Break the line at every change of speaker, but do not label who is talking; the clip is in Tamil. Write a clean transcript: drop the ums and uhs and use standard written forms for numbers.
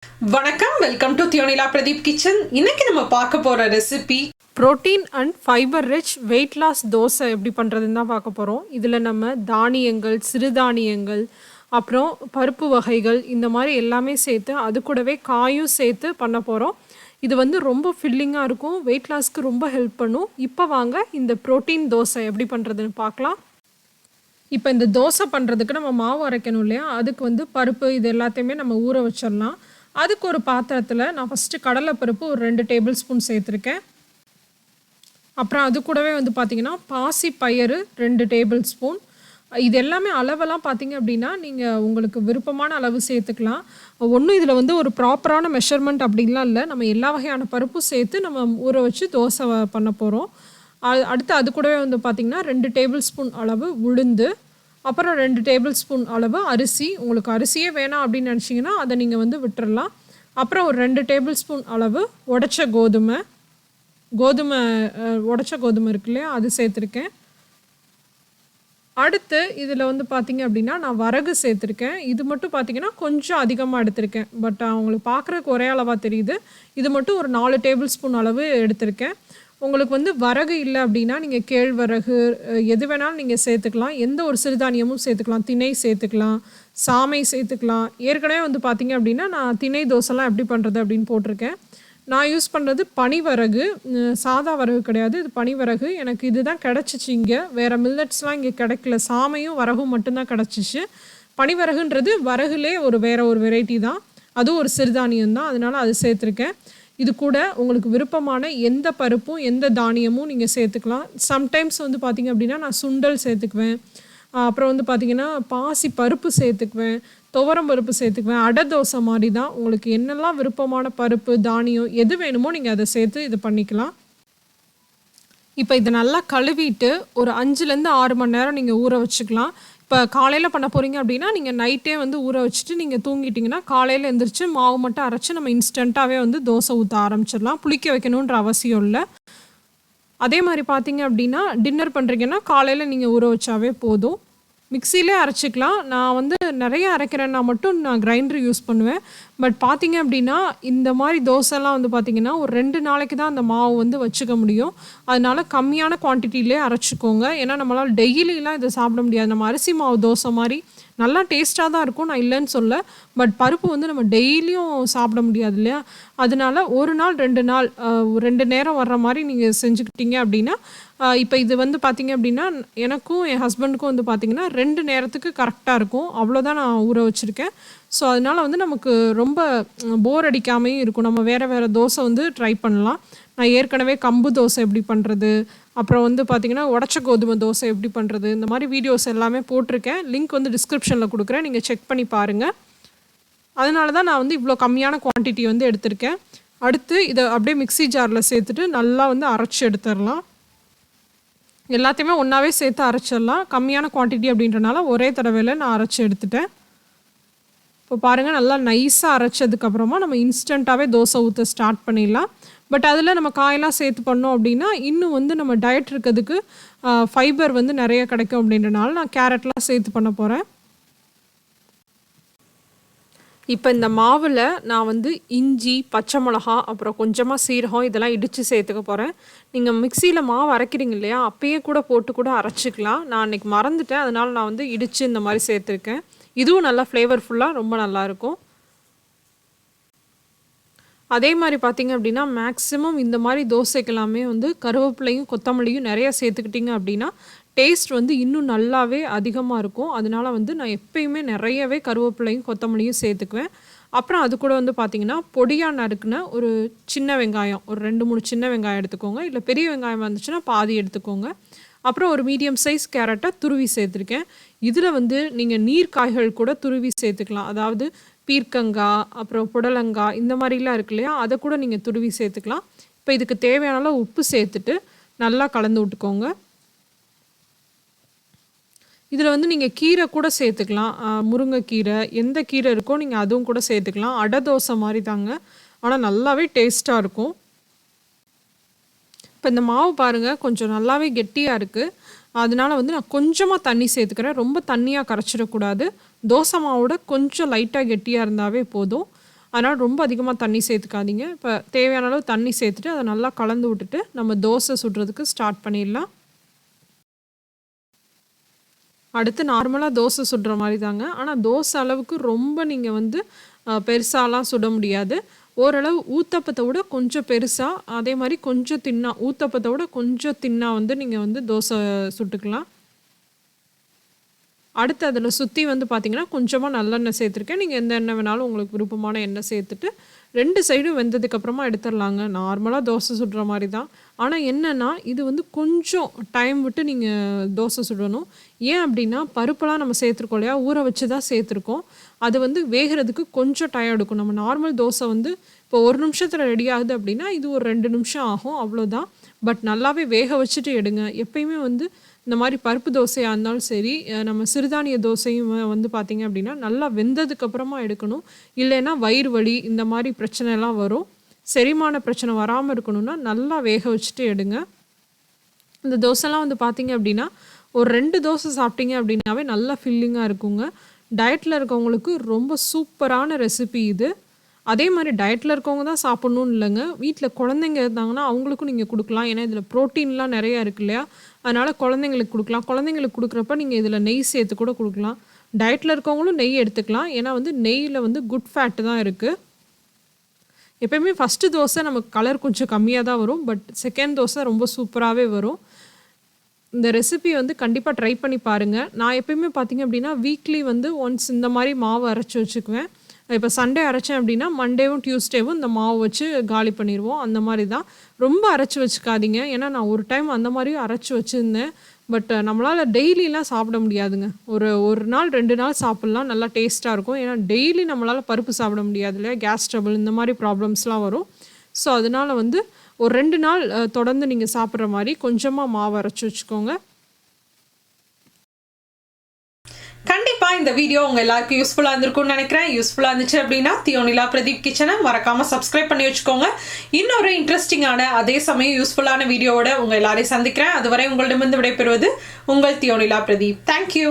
வணக்கம், வெல்கம் டு thiyonilapradeep கிச்சன். இன்னைக்கு நம்ம பார்க்க போற recipe
protein and fibre rich weight loss dosa எப்படி பண்ணுறதுன்னு தான் பார்க்க போகிறோம். இதில் நம்ம தானியங்கள், சிறுதானியங்கள், அப்புறம் பருப்பு வகைகள் இந்த மாதிரி எல்லாமே சேர்த்து அது கூடவே காயும் சேர்த்து பண்ண போகிறோம். இது வந்து ரொம்ப ஃபில்லிங்காக இருக்கும், வெயிட் லாஸ்க்கு ரொம்ப ஹெல்ப் பண்ணும். இப்போ வாங்க இந்த புரோட்டீன் தோசை எப்படி பண்ணுறதுன்னு பார்க்கலாம். இப்போ இந்த தோசை பண்ணுறதுக்கு நம்ம மாவு அரைக்கணும் இல்லையா, அதுக்கு வந்து பருப்பு இது எல்லாத்தையுமே நம்ம ஊற வச்சிடலாம். அதுக்கு ஒரு பாத்திரத்தில் நான் ஃபஸ்ட்டு கடலைப்பருப்பு ஒரு 2 டேபிள் ஸ்பூன் சேர்த்துருக்கேன். அப்புறம் அது கூடவே வந்து பார்த்திங்கன்னா பாசி பயிறு 2 டேபிள் ஸ்பூன். இது எல்லாமே அளவெல்லாம் பார்த்திங்க அப்படின்னா நீங்கள் உங்களுக்கு விருப்பமான அளவு சேர்த்துக்கலாம். ஒன்றும் இதில் வந்து ஒரு ப்ராப்பரான மெஷர்மெண்ட் அப்படின்லாம் இல்லை. நம்ம எல்லா வகையான பருப்பும் சேர்த்து நம்ம ஊற வச்சு தோசை பண்ண போகிறோம். அடுத்து அது கூடவே வந்து பார்த்திங்கன்னா 2 டேபிள் ஸ்பூன் அளவு உளுந்து, அப்புறம் 2 டேபிள் ஸ்பூன் அளவு அரிசி. உங்களுக்கு அரிசியே வேணாம் அப்படின்னு நினச்சிங்கன்னா அதை நீங்கள் வந்து விட்டுறலாம். அப்புறம் ஒரு 2 டேபிள் ஸ்பூன் அளவு உடைச்ச கோதுமை உடைச்ச கோதுமை இருக்கு இல்லையா, அது சேர்த்துருக்கேன். அடுத்து இதில் வந்து பார்த்திங்க அப்படின்னா நான் வரகு சேர்த்துருக்கேன். இது மட்டும் பார்த்திங்கன்னா கொஞ்சம் அதிகமாக எடுத்திருக்கேன், பட் அவங்களுக்கு பார்க்குறதுக்கு ஒரே அளவாக தெரியுது. இது மட்டும் ஒரு 4 டேபிள் ஸ்பூன் அளவு எடுத்திருக்கேன். உங்களுக்கு வந்து வரகு இல்லை அப்படின்னா நீங்கள் கேழ்வரகு எது வேணாலும் நீங்கள் சேர்த்துக்கலாம். எந்த ஒரு சிறுதானியமும் சேர்த்துக்கலாம். திணை சேர்த்துக்கலாம், சாமை சேர்த்துக்கலாம். ஏற்கனவே வந்து பார்த்திங்க அப்படின்னா நான் திணை தோசைலாம் எப்படி பண்ணுறது அப்படின்னு போட்டிருக்கேன். நான் யூஸ் பண்ணுறது பனிவரகு, சாதா வரகு கிடையாது, இது பனிவரகு. எனக்கு இது தான் கிடச்சிச்சு. இங்கே வேறு மில்லட்ஸ்லாம் இங்கே கிடைக்கல, சாமையும் வரகும் மட்டும்தான் கிடச்சிச்சு. பனிவரகுன்றது வரகுலே வேறு ஒரு வெரைட்டி தான், அதுவும் ஒரு சிறுதானியம் தான், அதனால் அது சேர்த்துருக்கேன். இது கூட உங்களுக்கு விருப்பமான எந்த பருப்பும் எந்த தானியமும் நீங்கள் சேர்த்துக்கலாம். சம்டைம்ஸ் வந்து பார்த்திங்க அப்படின்னா நான் சுண்டல் சேர்த்துக்குவேன். அப்புறம் வந்து பார்த்திங்கன்னா பாசி பருப்பு சேர்த்துக்குவேன், துவரம் பருப்பு சேர்த்துக்குவேன். அடை தோசை மாதிரி தான், உங்களுக்கு என்னெல்லாம் விருப்பமான பருப்பு தானியம் எது வேணுமோ நீங்கள் அதை சேர்த்து இது பண்ணிக்கலாம். இப்போ இதை நல்லா கழுவிட்டு ஒரு 5லேருந்து 6 மணி நேரம் நீங்கள் ஊற வச்சுக்கலாம். இப்போ காலையில் பண்ண போகிறீங்க அப்படின்னா நீங்கள் நைட்டே வந்து ஊற வச்சுட்டு நீங்கள் தூங்கிட்டிங்கன்னா காலையில் எழுந்திரிச்சு மாவு மட்டும் அரைச்சி நம்ம இன்ஸ்டண்ட்டாகவே வந்து தோசை ஊற்ற ஆரம்பிச்சிடலாம். புளிக்க வைக்கணுன்ற அவசியம் இல்லை. அதே மாதிரி பார்த்தீங்க அப்படின்னா டின்னர் பண்ணுறீங்கன்னா காலையில் நீங்கள் ஊற வச்சாவே போதும். மிக்சியிலே அரைச்சிக்கலாம். நான் வந்து நிறைய அரைக்கிறேன்னா மட்டும் நான் கிரைண்டர் யூஸ் பண்ணுவேன். பட் பார்த்திங்க அப்படின்னா இந்த மாதிரி தோசைலாம் வந்து பார்த்திங்கன்னா ஒரு 2 நாளைக்கு தான் அந்த மாவு வந்து வச்சுக்க முடியும். அதனால கம்மியான குவான்டிட்டிலே அரைச்சிக்கோங்க. ஏன்னா நம்மளால் டெய்லிலாம் இதை சாப்பிட முடியாது. நம்ம அரிசி மாவு தோசை மாதிரி நல்லா டேஸ்ட்டாக தான் இருக்கும், நான் இல்லைன்னு சொல்ல. பட் பருப்பு வந்து நம்ம டெய்லியும் சாப்பிட முடியாது இல்லையா, அதனால ஒரு நாள் 2 நாள் 2 நேரம் வர்ற மாதிரி நீங்கள் செஞ்சுக்கிட்டீங்க அப்படின்னா இப்போ இது வந்து பார்த்திங்க அப்படின்னா எனக்கும் என் ஹஸ்பண்டுக்கும் வந்து பார்த்திங்கன்னா 2 நேரத்துக்கு கரெக்டாக இருக்கும். அவ்வளோதான் நான் ஊற வச்சுருக்கேன். ஸோ அதனால் வந்து நமக்கு ரொம்ப போர் அடிக்காமையும் இருக்கும். நம்ம வேறு தோசை வந்து ட்ரை பண்ணலாம். நான் ஏற்கனவே கம்பு தோசை எப்படி பண்ணுறது, அப்புறம் வந்து பார்த்திங்கன்னா உடச்ச கோதுமை தோசை எப்படி பண்ணுறது, இந்த மாதிரி வீடியோஸ் எல்லாமே போட்டிருக்கேன். லிங்க் வந்து டிஸ்கிரிப்ஷனில் கொடுக்குறேன், நீங்கள் செக் பண்ணி பாருங்கள். அதனால தான் நான் வந்து இவ்வளோ கம்மியான குவான்டிட்டி வந்து எடுத்திருக்கேன். அடுத்து இதை அப்படியே மிக்ஸி ஜாரில் சேர்த்துட்டு நல்லா வந்து அரைச்சி எடுத்துடலாம். எல்லாத்தையுமே ஒன்றாவே சேர்த்து அரைச்சிடலாம். கம்மியான குவான்டிட்டி அப்படின்றனால ஒரே தடவையில் நான் அரைச்சி எடுத்துட்டேன். இப்போ பாருங்கள், நல்லா நைஸாக அரைச்சதுக்கப்புறமா நம்ம இன்ஸ்டண்ட்டாகவே தோசை ஊற்ற ஸ்டார்ட் பண்ணிடலாம். பட் அதில் நம்ம காயெல்லாம் சேர்த்து பண்ணோம் அப்படின்னா இன்னும் வந்து நம்ம டயட் இருக்கிறதுக்கு ஃபைபர் வந்து நிறைய கிடைக்கும் அப்படின்றனால நான் கேரட்லாம் சேர்த்து பண்ண போகிறேன். இப்போ இந்த மாவில் நான் வந்து இஞ்சி, பச்சை மிளகா, அப்புறம் கொஞ்சமாக சீரகம் இதெல்லாம் இடித்து சேர்த்துக்க போகிறேன். நீங்கள் மிக்சியில் மாவு அரைக்கிறீங்க இல்லையா, அப்பயே போட்டு கூட அரைச்சிக்கலாம். நான் அன்றைக்கி மறந்துட்டேன், அதனால் நான் வந்து இடித்து இந்த மாதிரி சேர்த்துருக்கேன். இதுவும் நல்லா ஃப்ளேவர்ஃபுல்லாக ரொம்ப நல்லாயிருக்கும். அதே மாதிரி பார்த்திங்க அப்படின்னா மேக்ஸிமம் இந்த மாதிரி தோசைக்கெல்லாமே வந்து கருவேப்பிலையும் கொத்தமல்லியும் நிறைய சேர்த்துக்கிட்டிங்க அப்படின்னா டேஸ்ட் வந்து இன்னும் நல்லாவே அதிகமாக இருக்கும். அதனால வந்து நான் எப்பயுமே நிறையவே கருவேப்பிலையும் கொத்தமல்லியும் சேர்த்துக்குவேன். அப்புறம் அது கூட வந்து பார்த்திங்கன்னா பொடியாக நறுக்குன ஒரு சின்ன வெங்காயம், ஒரு 2-3 சின்ன வெங்காயம் எடுத்துக்கோங்க. இல்லை பெரிய வெங்காயம் வந்துச்சுன்னா பாதி எடுத்துக்கோங்க. அப்புறம் ஒரு மீடியம் சைஸ் கேரட்டை துருவி சேர்த்துருக்கேன். இதில் வந்து நீங்கள் நீர்க்காய்கள் கூட துருவி சேர்த்துக்கலாம். அதாவது பீர்க்கங்காய், அப்புறம் புடலங்காய் இந்த மாதிரிலாம் இருக்கு இல்லையா, அதை கூட நீங்கள் துருவி சேர்த்துக்கலாம். இப்போ இதுக்கு தேவையான அளவு உப்பு சேர்த்துட்டு நல்லா கலந்து விட்டுக்கோங்க. இதில் வந்து நீங்கள் கீரை கூட சேர்த்துக்கலாம். முருங்கைக்கீரை எந்த கீரை இருக்கோ நீங்கள் அதுவும் கூட சேர்த்துக்கலாம். அடை தோசை மாதிரி தாங்க, ஆனால் நல்லாவே டேஸ்ட்டாக இருக்கும். இப்போ இந்த மாவு பாருங்கள் கொஞ்சம் நல்லாவே கெட்டியாக இருக்குது. அதனால வந்து நான் கொஞ்சமாக தண்ணி சேர்த்துக்கிறேன். ரொம்ப தண்ணியாக கரைச்சிடக்கூடாது. தோசை மாவோட கொஞ்சம் லைட்டாக கெட்டியாக இருந்தாவே போதும். அதனால் ரொம்ப அதிகமாக தண்ணி சேர்த்துக்காதீங்க. இப்போ தேவையான அளவு தண்ணி சேர்த்துட்டு அதை நல்லா கலந்து விட்டுட்டு நம்ம தோசை சுடுறதுக்கு ஸ்டார்ட் பண்ணிடலாம். அடுத்து நார்மலாக தோசை சுடுற மாதிரி தாங்க. ஆனால் தோசை அளவுக்கு ரொம்ப நீங்கள் வந்து பெருசாலாம் சுட முடியாது. ஓரளவு ஊத்தப்பத்தை விட கொஞ்சம் பெருசாக, அதே மாதிரி கொஞ்சம் தின்னா, ஊத்தப்பத்தை விட கொஞ்சம் தின்னா வந்து நீங்கள் வந்து தோசை சுட்டுக்கலாம். அடுத்து அதில் சுற்றி வந்து பார்த்திங்கன்னா கொஞ்சமாக நல்லெண்ணெய் சேர்த்துருக்கேன். நீங்கள் எந்த எண்ணெய் வேணாலும் உங்களுக்கு விருப்பமான எண்ணெய் சேர்த்துட்டு 2 சைடும் வெந்ததுக்கப்புறமா எடுத்துடலாங்க. நார்மலாக தோசை சுடுற மாதிரி தான். ஆனால் என்னென்னா இது வந்து கொஞ்சம் டைம் விட்டு நீங்கள் தோசை சுடணும். ஏன் அப்படின்னா பருப்பெல்லாம் நம்ம சேர்த்துருக்கோம் இல்லையா, ஊற வச்சு தான் சேர்த்துருக்கோம். அது வந்து வேகிறதுக்கு கொஞ்சம் டைம் எடுக்கும். நம்ம நார்மல் தோசை வந்து இப்போ 1 நிமிஷத்தில் ரெடி ஆகுது அப்படின்னா இது ஒரு 2 நிமிஷம் ஆகும், அவ்வளோதான். பட் நல்லாவே வேக வச்சுட்டு எடுங்க. எப்பயுமே வந்து இந்த மாதிரி பருப்பு தோசையாக இருந்தாலும் சரி, நம்ம சிறுதானிய தோசையும் வந்து பார்த்திங்க அப்படின்னா நல்லா வெந்ததுக்கப்புறமா எடுக்கணும். இல்லைன்னா வயிறு வலி இந்த மாதிரி பிரச்சனைலாம் வரும். செரிமான பிரச்சனை வராமல் இருக்கணும்னா நல்லா வேக வச்சுட்டு எடுங்க. இந்த தோசைலாம் வந்து பார்த்திங்க அப்படின்னா ஒரு 2 தோசை சாப்பிட்டீங்க அப்படின்னாவே நல்லா ஃபில்லிங்காக இருக்குங்க. டயட்டில் இருக்கவங்களுக்கு ரொம்ப சூப்பரான ரெசிபி இது. அதே மாதிரி டயட்டில் இருக்கவங்க தான் சாப்பிட்ணுன்னு இல்லைங்க. வீட்டில் குழந்தைங்க இருந்தாங்கன்னா அவங்களுக்கும் நீங்கள் கொடுக்கலாம். ஏன்னா இதில் ப்ரோட்டீன்லாம் நிறையா இருக்கு இல்லையா, அதனால் குழந்தைங்களுக்கு கொடுக்கலாம். குழந்தைங்களுக்கு கொடுக்குறப்ப நீங்கள் இதில் நெய் சேர்த்து கூட கொடுக்கலாம். டயட்டில் இருக்கவங்களும் நெய் எடுத்துக்கலாம். ஏன்னா வந்து நெய்யில் வந்து குட் ஃபேட்டு தான் இருக்குது. எப்போயுமே ஃபஸ்ட்டு தோசை நமக்கு கலர் கொஞ்சம் கம்மியாக தான் வரும். பட் செகண்ட் தோசை ரொம்ப சூப்பராகவே வரும். இந்த ரெசிபி வந்து கண்டிப்பாக ட்ரை பண்ணி பாருங்கள். நான் எப்போயுமே பார்த்திங்க அப்படின்னா வீக்லி வந்து ஒன்ஸ் இந்த மாதிரி மாவு அரைச்சி வச்சுக்குவேன். இப்போ சண்டே அரைச்சேன் அப்படின்னா மண்டேவும் டியூஸ்டேவும் இந்த மாவு வச்சு காலி பண்ணிடுவோம். அந்த மாதிரி தான். ரொம்ப அரைச்சி வச்சுக்காதீங்க. ஏன்னா நான் ஒரு டைம் அந்த மாதிரியும் அரைச்சி வச்சுருந்தேன். பட் நம்மளால் டெய்லிலாம் சாப்பிட முடியாதுங்க. ஒரு நாள் 2 நாள் சாப்பிட்லாம், நல்லா டேஸ்ட்டாக இருக்கும். ஏன்னா டெய்லி நம்மளால் பருப்பு சாப்பிட முடியாது இல்லையா, கேஸ் ட்ரபிள் இந்த மாதிரி ப்ராப்ளம்ஸ்லாம் வரும். ஸோ அதனால் வந்து ஒரு 2 நாள் தொடர்ந்து நீங்கள் சாப்பிட்ற மாதிரி கொஞ்சமாக மாவு அரைச்சி வச்சுக்கோங்க.
கண்டிப்பாக இந்த வீடியோ உங்கள் எல்லாருக்கும் யூஸ்ஃபுல்லாக இருந்திருக்கும்னு நினைக்கிறேன். யூஸ்ஃபுல்லாக இருந்துச்சு அப்படின்னா தியோனிலா பிரதீப் கிச்சனை மறக்காமல் சப்ஸ்கிரைப் பண்ணி வச்சுக்கோங்க. இன்னொரு இன்ட்ரெஸ்டிங்கான அதே சமயம் யூஸ்ஃபுல்லான வீடியோவோட உங்கள் எல்லாரையும் சந்திக்கிறேன். அதுவரை உங்களிடமிருந்து விடைபெறுவது உங்கள் தியோனிலா பிரதீப். தேங்க்யூ.